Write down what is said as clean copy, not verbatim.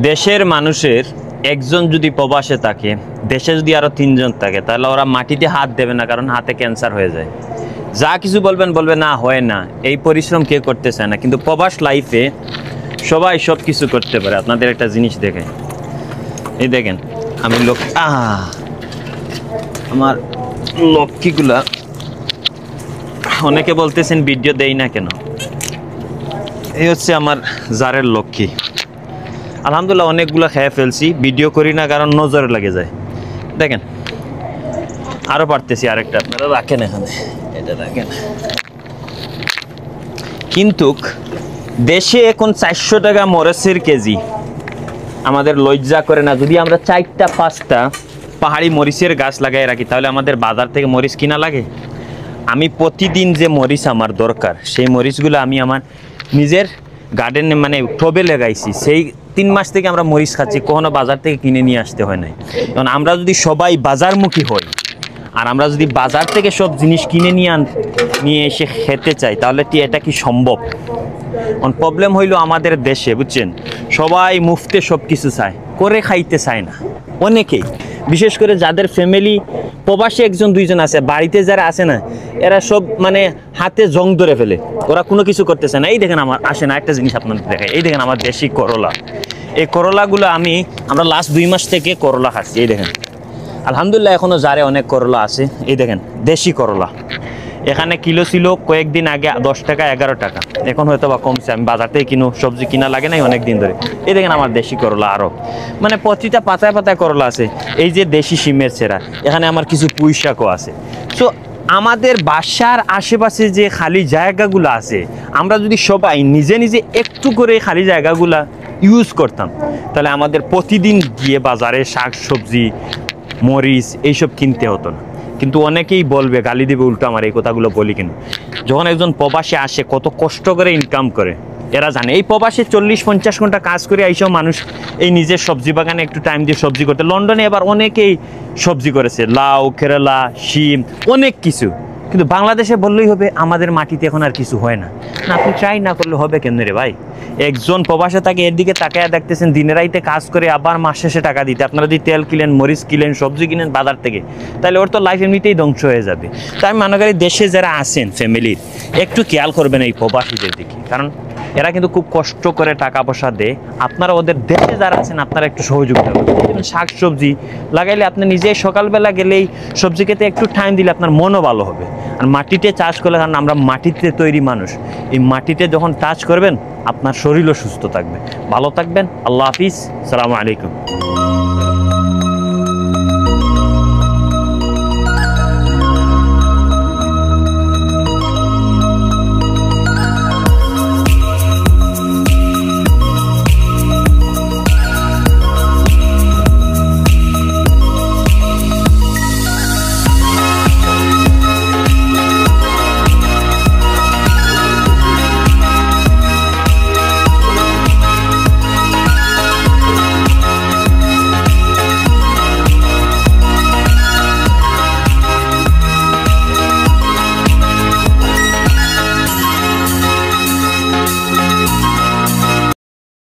দেশের মানুষের একজন যদি প্রবাসে থাকে, দেশে যদি আরো 3 জন থাকে, তাহলে ওরা মাটিতে হাত দেবে না, কারণ হাতে ক্যান্সার হয়ে যায়। যা কিছু বলবেন বলবে না, হয় না, এই পরিশ্রম কেউ করতে চায় না। কিন্তু প্রবাস লাইফে সবাই সব কিছু করতে পারে। আপনাদের একটা জিনিস দেখে, এই দেখেন আমি আমার লক্ষ্মীগুলা, অনেকে বলতেছেন ভিডিও দেই না কেন। এই হচ্ছে আমার জারের লক্ষ্মী। আলহামদুলিল্লাহ অনেকগুলো খেয়ে ফেলছি, ভিডিও করি না কারণ নজরে লাগে যায়। দেখেন আরো পারতেছি, আরেকটা আপনারা রাখেন এখানে, এটা রাখেন। কিন্তু দেশে এখন 400 টাকা মরিচের কেজি। আমাদের লজ্জা করে না? যদি আমরা 4টা-5টা পাহাড়ি মরিচের গাছ লাগাই রাখি, তাহলে আমাদের বাজার থেকে মরিচ কিনা লাগে? আমি প্রতিদিন যে মরিচ আমার দরকার, সেই মরিচগুলো আমি আমার নিজের গার্ডেনে মানে টবে লাগাইছি। সেই 3 মাস থেকে আমরা মরিচ খাচ্ছি, কখনো বাজার থেকে কিনে নিয়ে আসতে হয় নাই। কারণ আমরা যদি সবাই বাজারমুখী হই, আর আমরা যদি বাজার থেকে সব জিনিস কিনে নিয়ে এসে খেতে চাই, তাহলে এটা কি সম্ভব? প্রবলেম হইল আমাদের দেশে, বুঝছেন, সবাই মুফতে সব কিছু চায়, করে খাইতে চায় না অনেকেই। বিশেষ করে যাদের ফ্যামিলি প্রবাসে 1-2 জন আছে, বাড়িতে যারা আছে না, এরা সব মানে হাতে জং ধরে ফেলে, ওরা কোনো কিছু করতেছে না। এই দেখেন আমার, আসে না একটা জিনিস আপনাদের দেখায়, এই দেখেন আমার দেশি করলা। এই করলাগুলো আমরা লাস্ট 2 মাস থেকে করলা খাচ্ছি। এই দেখেন আলহামদুলিল্লাহ এখনো জারে অনেক করলা আছে। এই দেখেন দেশি করলা, এখানে কিলো ছিল কয়েকদিন আগে 10 টাকা 11 টাকা, এখন হয়তো বা কমছে। আমি বাজার থেকে সবজি কিনা লাগে নাই অনেক দিন ধরে। এই দেখেন আমার দেশি করলা, আরও মানে প্রতিটা পাতায় পাতায় করলা আছে। এই যে দেশি শিমের চেরা, এখানে আমার কিছু পুঁই শাকও আছে। সো আমাদের বাসার আশেপাশে যে খালি জায়গাগুলো আছে, আমরা যদি সবাই নিজে নিজে একটু করে খালি জায়গাগুলা ইউজ করতাম, তাহলে আমাদের প্রতিদিন গিয়ে বাজারে শাক সবজি মরিচ এইসব কিনতে হতো না। কিন্তু অনেকেই বলবে, গালি দেবে উল্টো আমার এই কথাগুলো বলি কেন। যখন একজন প্রবাসে আসে, কত কষ্ট করে ইনকাম করে এরা জানে। এই প্রবাসে 40-50 ঘন্টা কাজ করে এইসব মানুষ এই নিজের সবজি বাগানে একটু টাইম দিয়ে সবজি করতে। লন্ডনে এবার অনেকেই সবজি করেছে, লাউ, কেরালা, শিম, অনেক কিছু। কিন্তু বাংলাদেশে বললেই হবে আমাদের মাটিতে এখন আর কিছু হয় না। না, আপনি ট্রাই না করলে হবে কেন রে ভাই? একজন প্রবাসে তাকে এর দিকে তাকায় দেখতেছেন, দিনে রাইতে কাজ করে আবার মাস শেষে টাকা দিতে। আপনারা যদি তেল কিনেন, মরিচ কিনেন, সবজি কিনেন বাজার থেকে, তাহলে ওর তো লাইফ এমনিতেই ধ্বংস হয়ে যাবে। তাই আমি মনে করি দেশে যারা আছেন ফ্যামিলির, একটু খেয়াল করবেন এই প্রবাসীদের দিকে, কারণ এরা কিন্তু খুব কষ্ট করে টাকা পয়সা দেয়। আপনারা ওদের দেশে যারা আছেন, আপনারা একটু সহযোগিতা করবেন। শাক সবজি লাগাইলে আপনি নিজেই সকালবেলা গেলেই সবজি খেতে একটু টাইম দিলে আপনার মনও ভালো হবে। আর মাটিতে চাষ করলে, কারণ আমরা মাটিতে তৈরি মানুষ, এই মাটিতে যখন চাষ করবেন আপনার শরীরও সুস্থ থাকবে। ভালো থাকবেন। আল্লাহ হাফিজ, আসসালামু আলাইকুম।